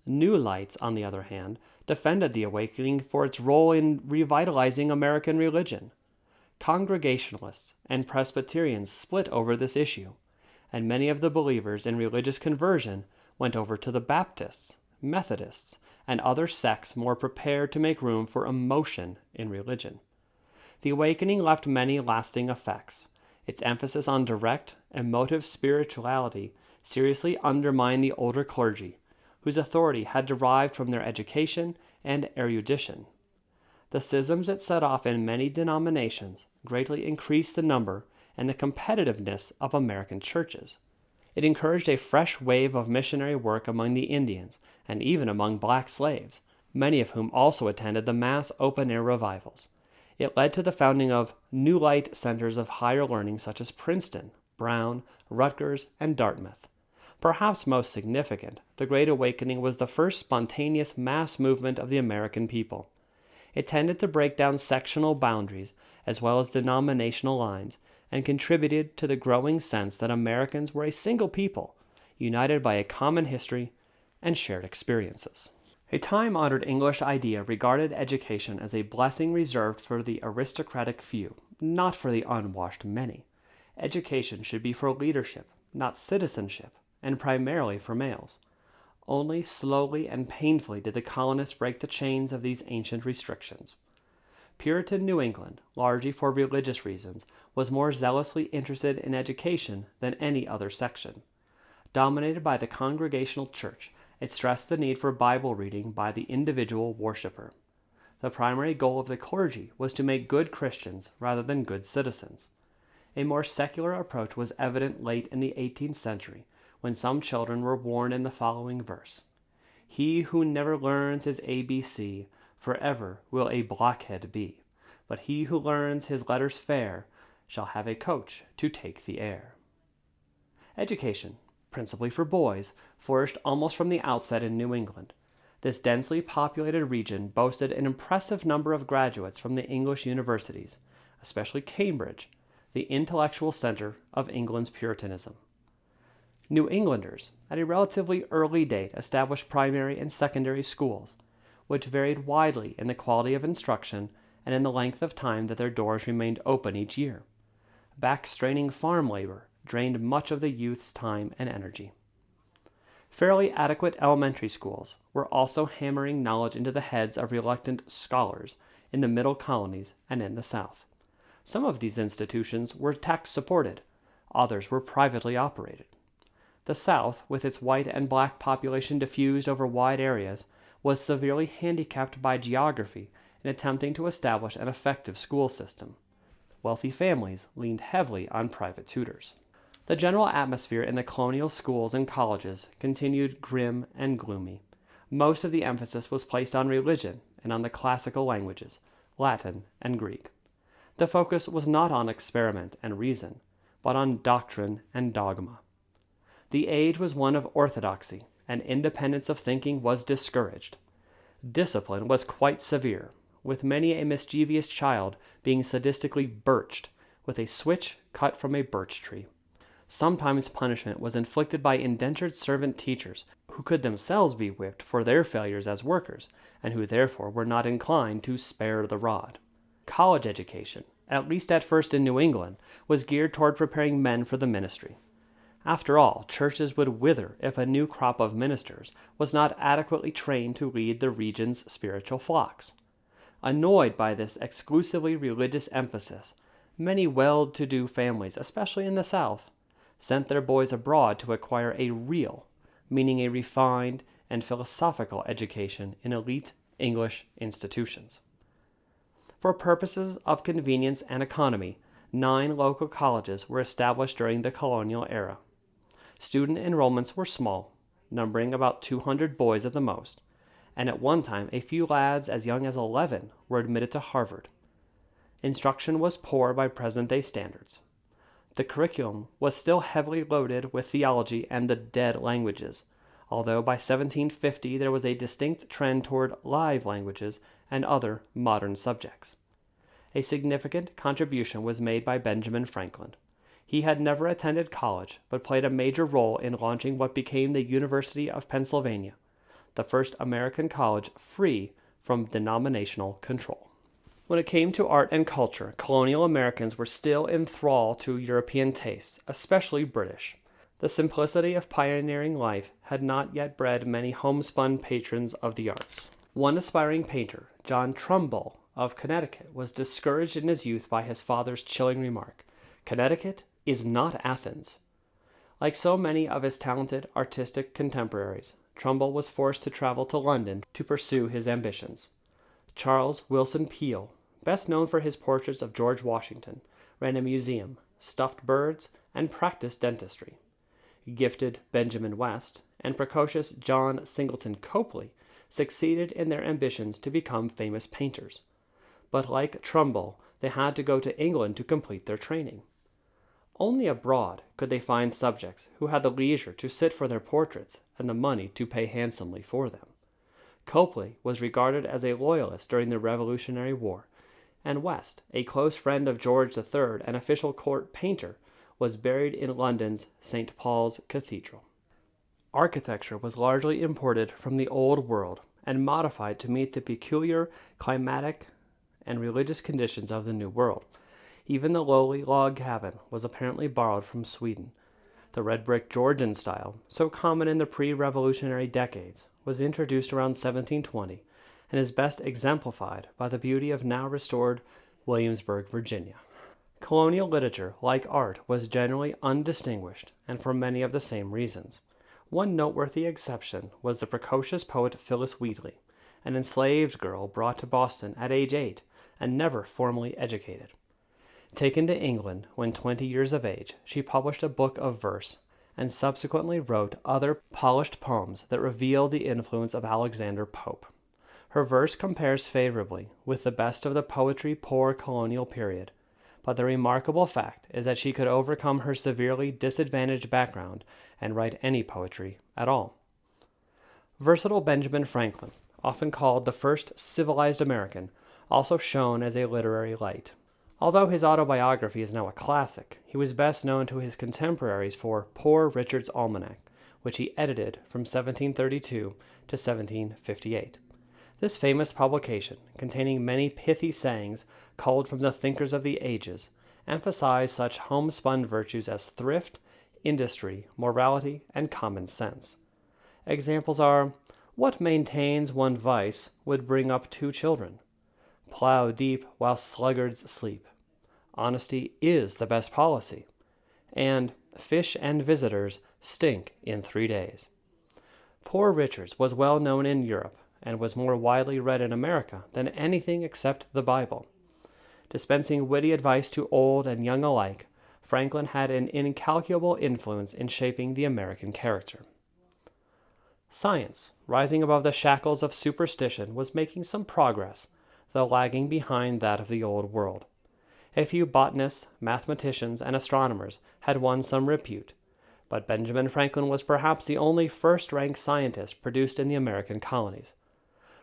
New Lights, on the other hand, defended the awakening for its role in revitalizing American religion. Congregationalists and Presbyterians split over this issue, and many of the believers in religious conversion went over to the Baptists, Methodists, and other sects more prepared to make room for emotion in religion. The awakening left many lasting effects. Its emphasis on direct, emotive spirituality seriously undermined the older clergy, whose authority had derived from their education and erudition. The schisms it set off in many denominations greatly increased the number and the competitiveness of American churches. It encouraged a fresh wave of missionary work among the Indians and even among black slaves, many of whom also attended the mass open-air revivals. It led to the founding of New Light centers of higher learning such as Princeton, Brown, Rutgers, and Dartmouth. Perhaps most significant, the Great Awakening was the first spontaneous mass movement of the American people. It tended to break down sectional boundaries as well as denominational lines, and contributed to the growing sense that Americans were a single people, united by a common history and shared experiences. A time-honored English idea regarded education as a blessing reserved for the aristocratic few, not for the unwashed many. Education should be for leadership, not citizenship, and primarily for males. Only slowly and painfully did the colonists break the chains of these ancient restrictions. Puritan New England, largely for religious reasons, was more zealously interested in education than any other section. Dominated by the Congregational Church, it stressed the need for Bible reading by the individual worshiper. The primary goal of the clergy was to make good Christians rather than good citizens. A more secular approach was evident late in the 18th century, when some children were warned in the following verse: "He who never learns his ABC forever will a blockhead be, but he who learns his letters fair shall have a coach to take the air." Education, principally for boys, flourished almost from the outset in New England. This densely populated region boasted an impressive number of graduates from the English universities, especially Cambridge, the intellectual center of England's Puritanism. New Englanders, at a relatively early date, established primary and secondary schools, which varied widely in the quality of instruction and in the length of time that their doors remained open each year. Back-straining farm labor drained much of the youth's time and energy. Fairly adequate elementary schools were also hammering knowledge into the heads of reluctant scholars in the middle colonies and in the South. Some of these institutions were tax-supported, others were privately operated. The South, with its white and black population diffused over wide areas, was severely handicapped by geography in attempting to establish an effective school system. Wealthy families leaned heavily on private tutors. The general atmosphere in the colonial schools and colleges continued grim and gloomy. Most of the emphasis was placed on religion and on the classical languages, Latin and Greek. The focus was not on experiment and reason, but on doctrine and dogma. The age was one of orthodoxy, and independence of thinking was discouraged. Discipline was quite severe, with many a mischievous child being sadistically birched with a switch cut from a birch tree. Sometimes punishment was inflicted by indentured servant teachers who could themselves be whipped for their failures as workers, and who therefore were not inclined to spare the rod. College education, at least at first in New England, was geared toward preparing men for the ministry. After all, churches would wither if a new crop of ministers was not adequately trained to lead the region's spiritual flocks. Annoyed by this exclusively religious emphasis, many well-to-do families, especially in the South, sent their boys abroad to acquire a real, meaning a refined and philosophical education in elite English institutions. For purposes of convenience and economy, 9 local colleges were established during the colonial era. Student enrollments were small, numbering about 200 boys at the most, and at one time a few lads as young as 11 were admitted to Harvard. Instruction was poor by present-day standards. The curriculum was still heavily loaded with theology and the dead languages, although by 1750 there was a distinct trend toward live languages and other modern subjects. A significant contribution was made by Benjamin Franklin. He had never attended college, but played a major role in launching what became the University of Pennsylvania, the first American college free from denominational control. When it came to art and culture, colonial Americans were still in thrall to European tastes, especially British. The simplicity of pioneering life had not yet bred many homespun patrons of the arts. One aspiring painter, John Trumbull of Connecticut, was discouraged in his youth by his father's chilling remark, "Connecticut is not Athens." Like so many of his talented artistic contemporaries, Trumbull was forced to travel to London to pursue his ambitions. Charles Willson Peale, best known for his portraits of George Washington, ran a museum, stuffed birds, and practiced dentistry. Gifted Benjamin West and precocious John Singleton Copley succeeded in their ambitions to become famous painters. But like Trumbull, they had to go to England to complete their training. Only abroad could they find subjects who had the leisure to sit for their portraits and the money to pay handsomely for them. Copley was regarded as a loyalist during the Revolutionary War, and West, a close friend of George III and official court painter, was buried in London's St. Paul's Cathedral. Architecture was largely imported from the Old World and modified to meet the peculiar climatic and religious conditions of the New World. Even the lowly log cabin was apparently borrowed from Sweden. The red brick Georgian style, so common in the pre-revolutionary decades, was introduced around 1720 and is best exemplified by the beauty of now restored Williamsburg, Virginia. Colonial literature, like art, was generally undistinguished, and for many of the same reasons. One noteworthy exception was the precocious poet Phyllis Wheatley, an enslaved girl brought to Boston at age 8 and never formally educated. Taken to England when 20 years of age, she published a book of verse, and subsequently wrote other polished poems that reveal the influence of Alexander Pope. Her verse compares favorably with the best of the poetry-poor colonial period, but the remarkable fact is that she could overcome her severely disadvantaged background and write any poetry at all. Versatile Benjamin Franklin, often called the first civilized American, also shone as a literary light. Although his autobiography is now a classic, he was best known to his contemporaries for Poor Richard's Almanac, which he edited from 1732 to 1758. This famous publication, containing many pithy sayings culled from the thinkers of the ages, emphasized such homespun virtues as thrift, industry, morality, and common sense. Examples are, "What maintains one vice would bring up two children. Plow deep while sluggards sleep. Honesty is the best policy." And "Fish and visitors stink in 3 days." Poor Richard's was well known in Europe and was more widely read in America than anything except the Bible. Dispensing witty advice to old and young alike, Franklin had an incalculable influence in shaping the American character. Science, rising above the shackles of superstition, was making some progress, though lagging behind that of the Old World. A few botanists, mathematicians, and astronomers had won some repute, but Benjamin Franklin was perhaps the only first-rank scientist produced in the American colonies.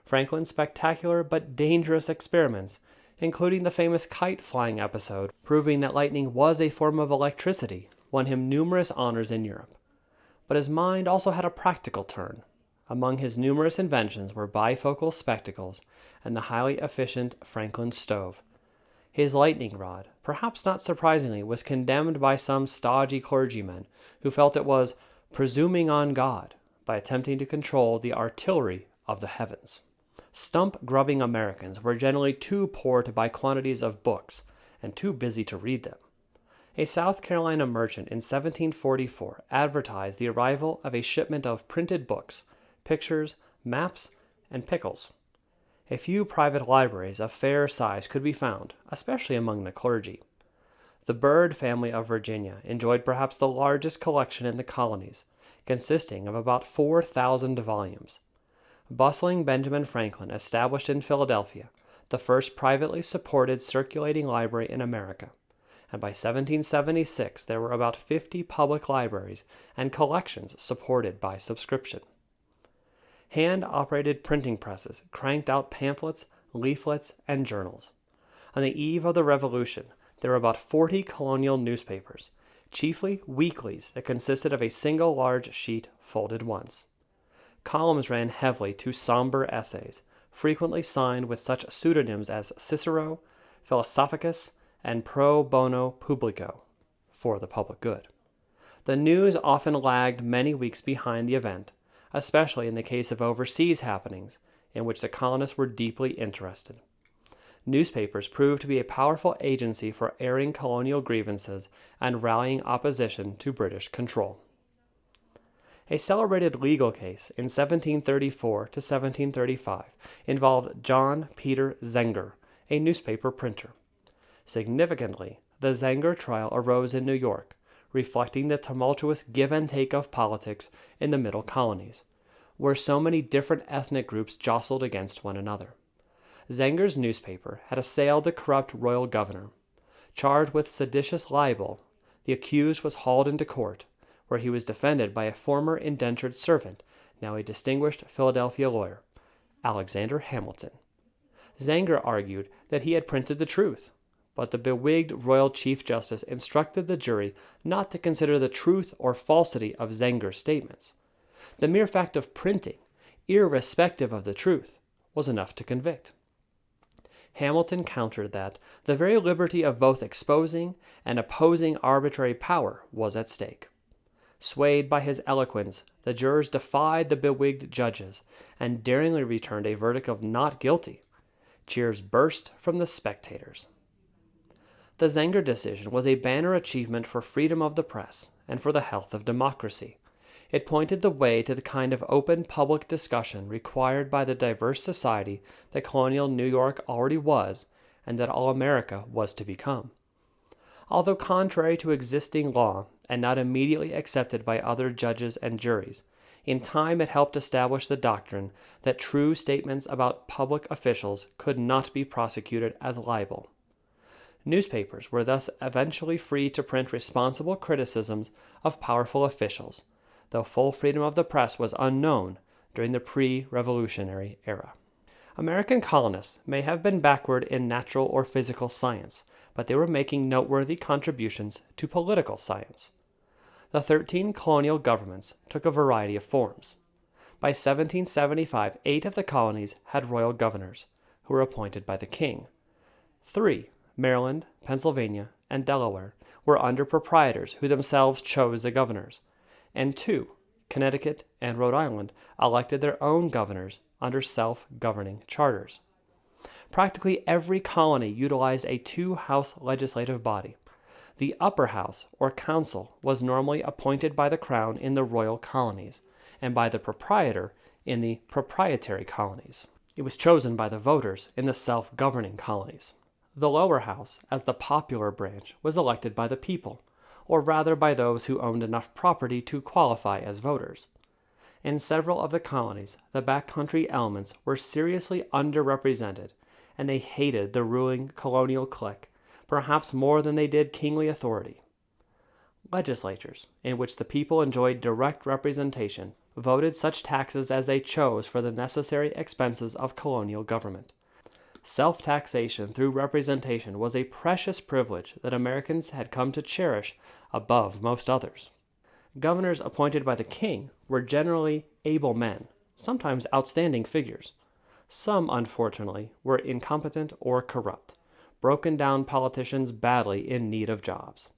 Franklin's spectacular but dangerous experiments, including the famous kite-flying episode proving that lightning was a form of electricity, won him numerous honors in Europe. But his mind also had a practical turn. Among his numerous inventions were bifocal spectacles and the highly efficient Franklin stove. His lightning rod, perhaps not surprisingly, was condemned by some stodgy clergymen who felt it was presuming on God by attempting to control the artillery of the heavens. Stump-grubbing Americans were generally too poor to buy quantities of books and too busy to read them. A South Carolina merchant in 1744 advertised the arrival of a shipment of printed books, pictures, maps, and pickles. A few private libraries of fair size could be found, especially among the clergy. The Byrd family of Virginia enjoyed perhaps the largest collection in the colonies, consisting of about 4,000 volumes. Bustling Benjamin Franklin established in Philadelphia the first privately supported circulating library in America, and by 1776 there were about 50 public libraries and collections supported by subscription. Hand-operated printing presses cranked out pamphlets, leaflets, and journals. On the eve of the Revolution, there were about 40 colonial newspapers, chiefly weeklies that consisted of a single large sheet folded once. Columns ran heavily to somber essays, frequently signed with such pseudonyms as Cicero, Philosophicus, and Pro Bono Publico, for the public good. The news often lagged many weeks behind the event, especially in the case of overseas happenings, in which the colonists were deeply interested. Newspapers proved to be a powerful agency for airing colonial grievances and rallying opposition to British control. A celebrated legal case in 1734 to 1735 involved John Peter Zenger, a newspaper printer. Significantly, the Zenger trial arose in New York, reflecting the tumultuous give and take of politics in the middle colonies, where so many different ethnic groups jostled against one another. Zenger's newspaper had assailed the corrupt royal governor. Charged with seditious libel, the accused was hauled into court, where he was defended by a former indentured servant, now a distinguished Philadelphia lawyer, Alexander Hamilton. Zenger argued that he had printed the truth, but the bewigged royal chief justice instructed the jury not to consider the truth or falsity of Zenger's statements. The mere fact of printing, irrespective of the truth, was enough to convict. Hamilton countered that the very liberty of both exposing and opposing arbitrary power was at stake. Swayed by his eloquence, the jurors defied the bewigged judges and daringly returned a verdict of not guilty. Cheers burst from the spectators. The Zenger decision was a banner achievement for freedom of the press and for the health of democracy. It pointed the way to the kind of open public discussion required by the diverse society that colonial New York already was and that all America was to become. Although contrary to existing law and not immediately accepted by other judges and juries, in time it helped establish the doctrine that true statements about public officials could not be prosecuted as libel. Newspapers were thus eventually free to print responsible criticisms of powerful officials, though full freedom of the press was unknown during the pre-revolutionary era. American colonists may have been backward in natural or physical science, but they were making noteworthy contributions to political science. The 13 colonial governments took a variety of forms. By 1775, 8 of the colonies had royal governors, who were appointed by the king. 3, Maryland, Pennsylvania, and Delaware, were under proprietors who themselves chose the governors, and 2, Connecticut and Rhode Island, elected their own governors under self-governing charters. Practically every colony utilized a two-house legislative body. The upper house, or council, was normally appointed by the crown in the royal colonies, and by the proprietor in the proprietary colonies. It was chosen by the voters in the self-governing colonies. The lower house, as the popular branch, was elected by the people, or rather by those who owned enough property to qualify as voters. In several of the colonies, the backcountry elements were seriously underrepresented, and they hated the ruling colonial clique, perhaps more than they did kingly authority. Legislatures, in which the people enjoyed direct representation, voted such taxes as they chose for the necessary expenses of colonial government. Self-taxation through representation was a precious privilege that Americans had come to cherish above most others. Governors appointed by the king were generally able men, sometimes outstanding figures. Some, unfortunately, were incompetent or corrupt, broken-down politicians badly in need of jobs.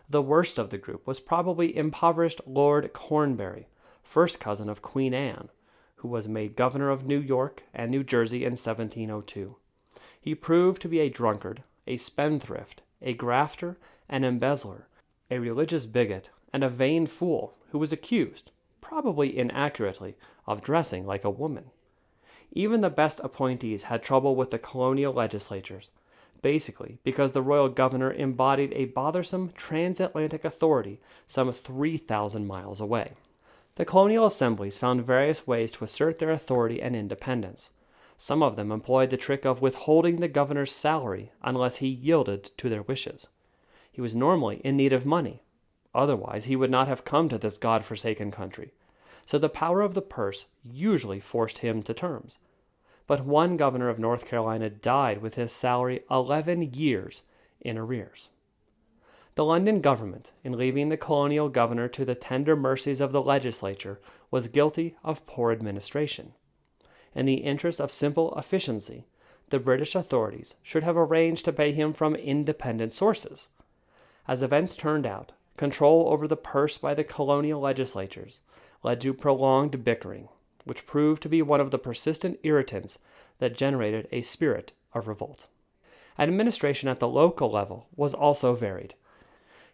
The worst of the group was probably impoverished Lord Cornbury, first cousin of Queen Anne, who was made governor of New York and New Jersey in 1702. He proved to be a drunkard, a spendthrift, a grafter, an embezzler, a religious bigot, and a vain fool who was accused, probably inaccurately, of dressing like a woman. Even the best appointees had trouble with the colonial legislatures, basically because the royal governor embodied a bothersome transatlantic authority some 3,000 miles away. The colonial assemblies found various ways to assert their authority and independence. Some of them employed the trick of withholding the governor's salary unless he yielded to their wishes. He was normally in need of money. Otherwise, he would not have come to this God-forsaken country. So the power of the purse usually forced him to terms. But one governor of North Carolina died with his salary 11 years in arrears. The London government, in leaving the colonial governor to the tender mercies of the legislature, was guilty of poor administration. In the interest of simple efficiency, the British authorities should have arranged to pay him from independent sources. As events turned out, control over the purse by the colonial legislatures led to prolonged bickering, which proved to be one of the persistent irritants that generated a spirit of revolt. Administration at the local level was also varied.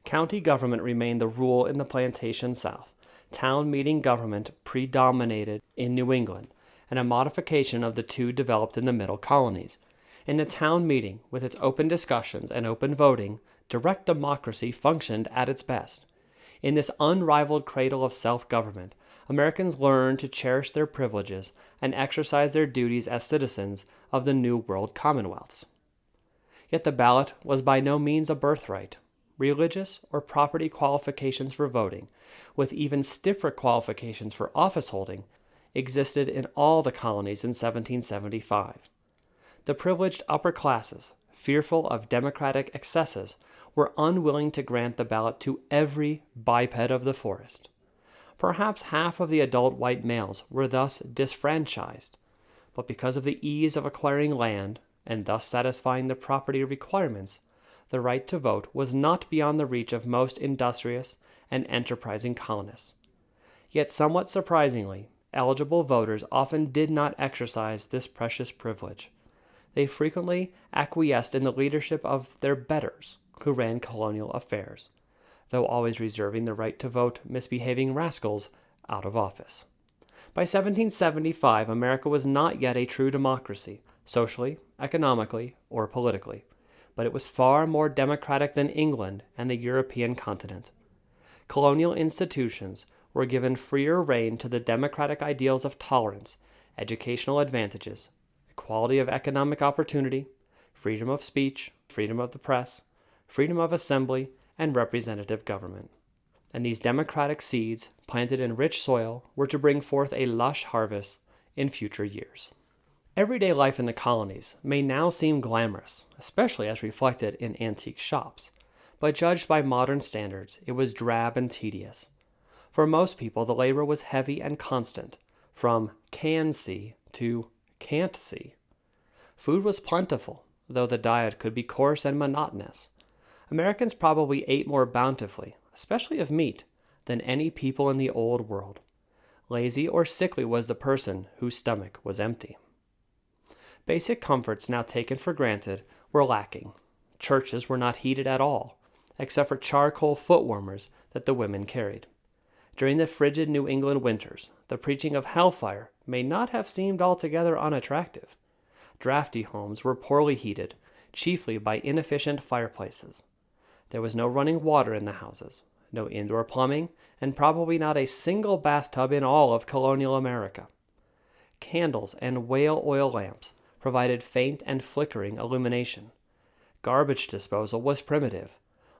County government remained the rule in the plantation South. Town meeting government predominated in New England, and a modification of the two developed in the middle colonies. In the town meeting, with its open discussions and open voting, direct democracy functioned at its best. In this unrivaled cradle of self-government, Americans learned to cherish their privileges and exercise their duties as citizens of the New World Commonwealths. Yet the ballot was by no means a birthright. Religious or property qualifications for voting, with even stiffer qualifications for office holding, existed in all the colonies in 1775. The privileged upper classes, fearful of democratic excesses, were unwilling to grant the ballot to every biped of the forest. Perhaps half of the adult white males were thus disfranchised, but because of the ease of acquiring land, and thus satisfying the property requirements, the right to vote was not beyond the reach of most industrious and enterprising colonists. Yet somewhat surprisingly, eligible voters often did not exercise this precious privilege. They frequently acquiesced in the leadership of their betters, who ran colonial affairs, though always reserving the right to vote misbehaving rascals out of office. By 1775, America was not yet a true democracy, socially, economically, or politically, but it was far more democratic than England and the European continent. Colonial institutions were given freer rein to the democratic ideals of tolerance, educational advantages, equality of economic opportunity, freedom of speech, freedom of the press, freedom of assembly, and representative government. and these democratic seeds, planted in rich soil, were to bring forth a lush harvest in future years. Everyday life in the colonies may now seem glamorous, especially as reflected in antique shops, but judged by modern standards, it was drab and tedious. For most people, the labor was heavy and constant, from can see to can't see. Food was plentiful, though the diet could be coarse and monotonous. Americans probably ate more bountifully, especially of meat, than any people in the Old World. Lazy or sickly was the person whose stomach was empty. Basic comforts now taken for granted were lacking. Churches were not heated at all, except for charcoal foot warmers that the women carried. During the frigid New England winters, the preaching of hellfire may not have seemed altogether unattractive. Drafty homes were poorly heated, chiefly by inefficient fireplaces. There was no running water in the houses, no indoor plumbing, and probably not a single bathtub in all of colonial America. Candles and whale oil lamps provided faint and flickering illumination. Garbage disposal was primitive.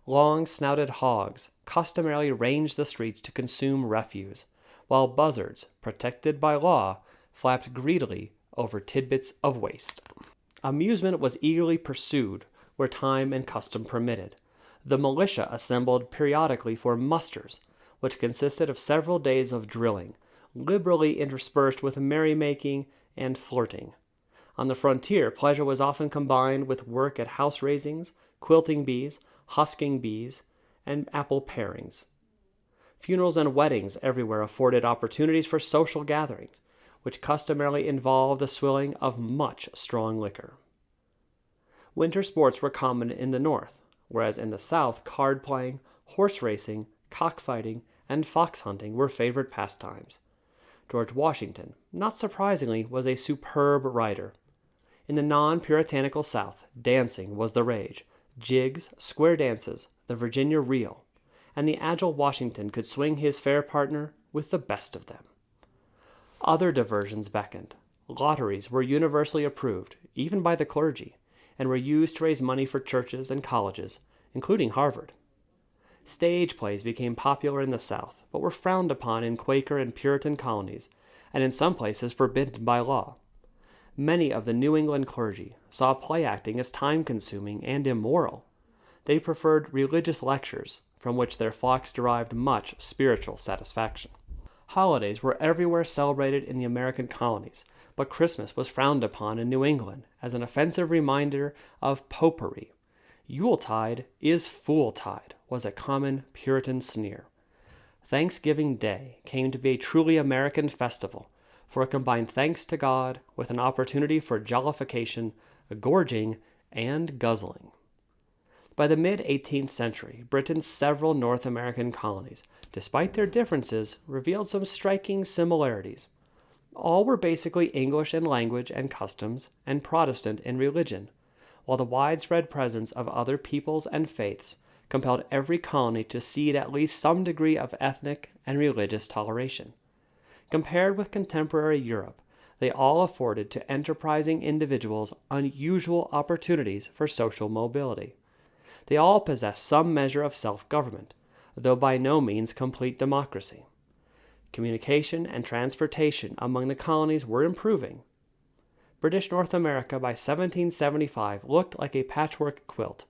Long-snouted hogs customarily ranged the streets to consume refuse, while buzzards, protected by law, flapped greedily over tidbits of waste. Amusement was eagerly pursued where time and custom permitted. The militia assembled periodically for musters, which consisted of several days of drilling, liberally interspersed with merrymaking and flirting. On the frontier, pleasure was often combined with work at house raisings, quilting bees, husking bees, and apple parings. Funerals and weddings everywhere afforded opportunities for social gatherings, which customarily involved the swilling of much strong liquor. Winter sports were common in the North, whereas in the South card playing, horse racing, cockfighting, and fox hunting were favored pastimes. George Washington, not surprisingly, was a superb rider. In the non-puritanical South, dancing was the rage. Jigs, square dances, the Virginia reel, and the agile Washington could swing his fair partner with the best of them. Other diversions beckoned. Lotteries were universally approved, even by the clergy, and were used to raise money for churches and colleges, including Harvard. Stage plays became popular in the South, but were frowned upon in Quaker and Puritan colonies, and in some places forbidden by law. Many of the New England clergy saw play acting as time-consuming and immoral. They preferred religious lectures, from which their flocks derived much spiritual satisfaction. Holidays were everywhere celebrated in the American colonies, but Christmas was frowned upon in New England as an offensive reminder of popery. Yuletide is fooltide was a common Puritan sneer. Thanksgiving Day came to be a truly American festival, for it combined thanks to God with an opportunity for jollification, gorging, and guzzling. By the mid-18th century, Britain's several North American colonies, despite their differences, revealed some striking similarities. All were basically English in language and customs and Protestant in religion, while the widespread presence of other peoples and faiths compelled every colony to cede at least some degree of ethnic and religious toleration. Compared with contemporary Europe, they all afforded to enterprising individuals unusual opportunities for social mobility. They all possessed some measure of self-government, though by no means complete democracy. Communication and transportation among the colonies were improving. British North America by 1775 looked like a patchwork quilt,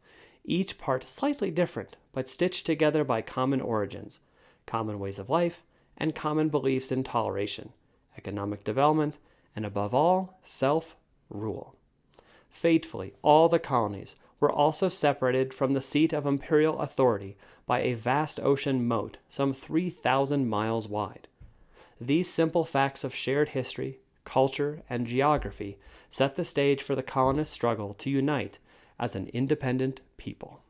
each part slightly different, but stitched together by common origins, common ways of life, and common beliefs in toleration, economic development, and above all, self-rule. Fatefully, all the colonies were also separated from the seat of imperial authority by a vast ocean moat some 3,000 miles wide. These simple facts of shared history, culture, and geography set the stage for the colonists' struggle to unite as an independent people.